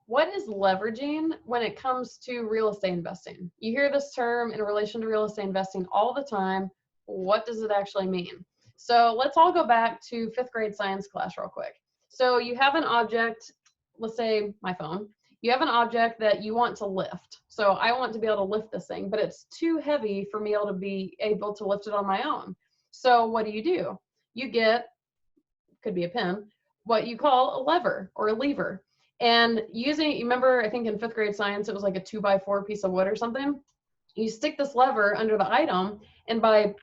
what is leveraging when it comes to real estate investing? You hear this term in relation to real estate investing all the time. What does it actually mean? So let's all go back to 5th grade science class real quick. So you have an object, let's say my phone. You have an object that you want to lift. So I want to be able to lift this thing, but it's too heavy for me to be able to lift it on my own. So what do? You get, could be a pin, what you call a lever or a lever. And using, you remember, I think in 5th grade science, it was like a 2x4 piece of wood or something. You stick this lever under the item, and by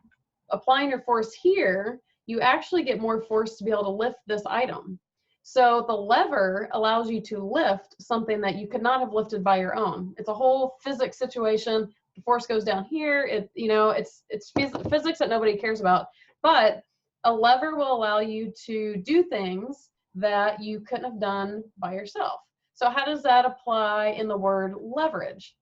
applying your force here, you actually get more force to be able to lift this item. So the lever allows you to lift something that you could not have lifted by your own. It's a whole physics situation. The force goes down here. It's physics that nobody cares about. But a lever will allow you to do things that you couldn't have done by yourself. So how does that apply in the word leverage?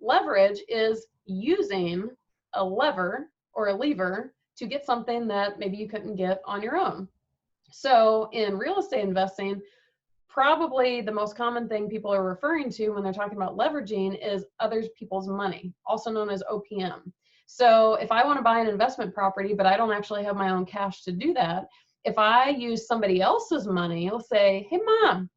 Leverage is using a lever or a lever to get something that maybe you couldn't get on your own. So in real estate investing, probably the most common thing people are referring to when they're talking about leveraging is other people's money, also known as OPM. So if I want to buy an investment property, but I don't actually have my own cash to do that, if I use somebody else's money, I'll say, hey, Mom,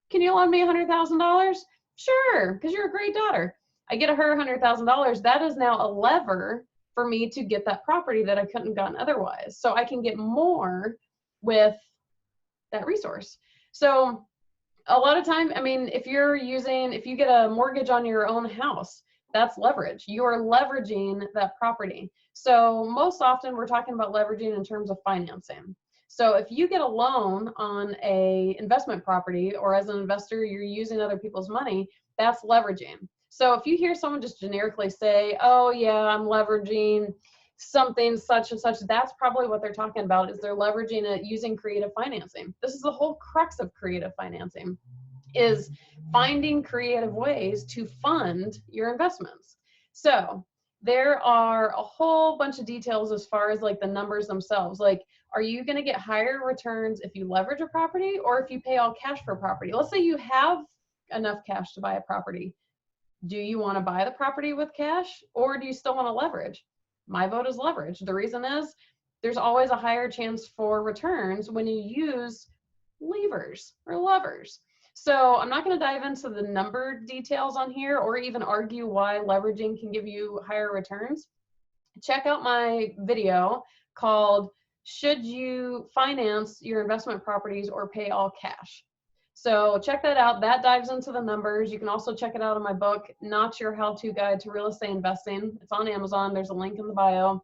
can you loan me $100,000? Sure, because you're a great daughter. I get her $100,000. That is now a lever for me to get that property that I couldn't have gotten otherwise. So I can get more with that resource. So a lot of time, I mean, if you get a mortgage on your own house, that's leverage. You're leveraging that property. So most often we're talking about leveraging in terms of financing. So if you get a loan on a investment property, or as an investor, you're using other people's money, that's leveraging. So if you hear someone just generically say, oh yeah, I'm leveraging something such and such, that's probably what they're talking about, is they're leveraging it using creative financing. This is the whole crux of creative financing, is finding creative ways to fund your investments. So there are a whole bunch of details as far as like the numbers themselves. Like, are you going to get higher returns if you leverage a property or if you pay all cash for a property? Let's say you have enough cash to buy a property. Do you want to buy the property with cash, or do you still want to leverage? My vote is leverage. The reason is there's always a higher chance for returns when you use levers or levers. So I'm not going to dive into the number details on here or even argue why leveraging can give you higher returns. Check out my video called Should You Finance Your Investment Properties or Pay All Cash? So check that out. That dives into the numbers. You can also check it out in my book, Not Your How-To Guide to Real Estate Investing. It's on Amazon. There's a link in the bio.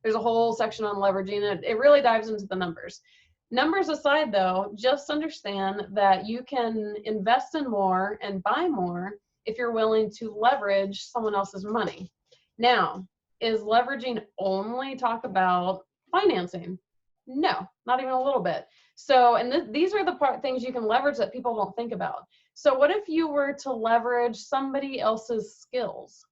There's a whole section on leveraging it. It really dives into the numbers. Numbers aside, though, just understand that you can invest in more and buy more if you're willing to leverage someone else's money. Now, is leveraging only talk about financing? No, not even a little bit. So, and these are the things you can leverage that people don't think about. So what if you were to leverage somebody else's skills?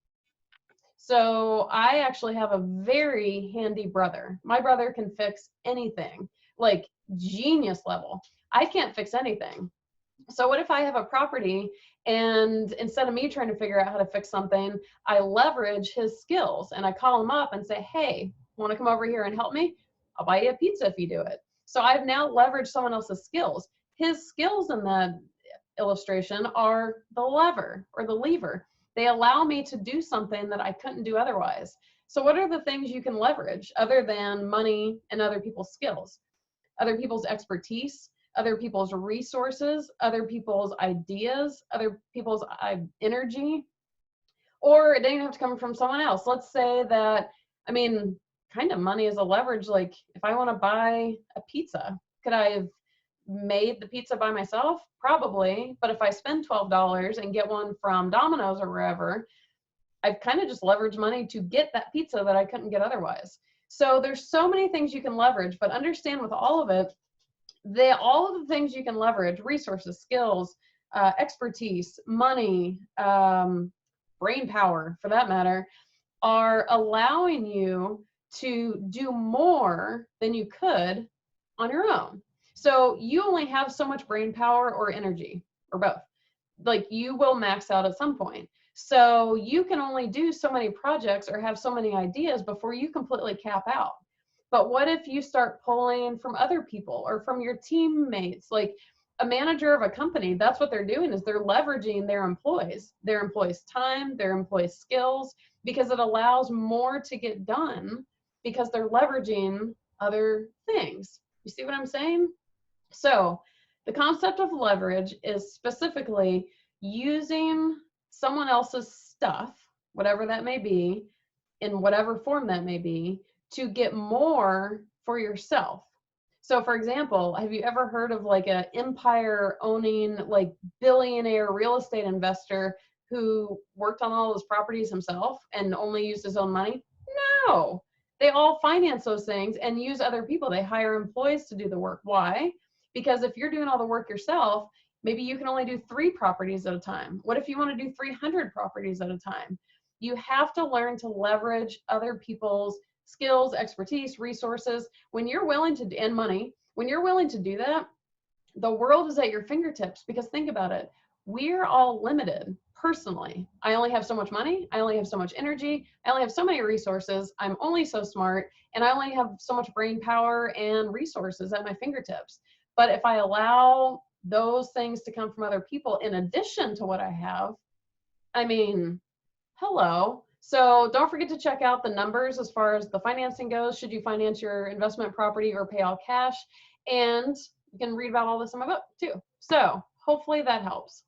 So I actually have a very handy brother. My brother can fix anything, like genius level. I can't fix anything. So what if I have a property and instead of me trying to figure out how to fix something, I leverage his skills and I call him up and say, hey, want to come over here and help me? I'll buy you a pizza if you do it. So I've now leveraged someone else's skills. His skills in that illustration are the lever or the lever. They allow me to do something that I couldn't do otherwise. So what are the things you can leverage other than money and other people's skills? Other people's expertise, other people's resources, other people's ideas, other people's energy, or it doesn't have to come from someone else. Let's say that, I mean, kind of money is a leverage. Like if I want to buy a pizza, could I have made the pizza by myself? Probably. But if I spend $12 and get one from Domino's or wherever, I've kind of just leveraged money to get that pizza that I couldn't get otherwise. So there's so many things you can leverage, but understand with all of it, all of the things you can leverage, resources, skills, expertise, money, brain power for that matter, are allowing you to do more than you could on your own. So you only have so much brain power or energy, or both. like you will max out at some point. So you can only do so many projects or have so many ideas before you completely cap out. But what if you start pulling from other people or from your teammates? Like a manager of a company, that's what they're doing, is they're leveraging their employees' time, their employees' skills, because it allows more to get done because they're leveraging other things. You see what I'm saying? So the concept of leverage is specifically using someone else's stuff, whatever that may be, in whatever form that may be, to get more for yourself. So for example, have you ever heard of like a empire owning, like billionaire real estate investor who worked on all those properties himself and only used his own money? No, they all finance those things and use other people. They hire employees to do the work. Why? Because if you're doing all the work yourself, maybe you can only do 3 properties at a time. What if you want to do 300 properties at a time? You have to learn to leverage other people's skills, expertise, resources. When you're willing to, and money, when you're willing to do that, the world is at your fingertips. Because think about it, we're all limited personally. I only have so much money, I only have so much energy, I only have so many resources, I'm only so smart, and I only have so much brain power and resources at my fingertips. But if I allow those things to come from other people in addition to what I have, I mean, hello. So don't forget to check out the numbers as far as the financing goes. Should you finance your investment property or pay all cash? And you can read about all this in my book too. So hopefully that helps.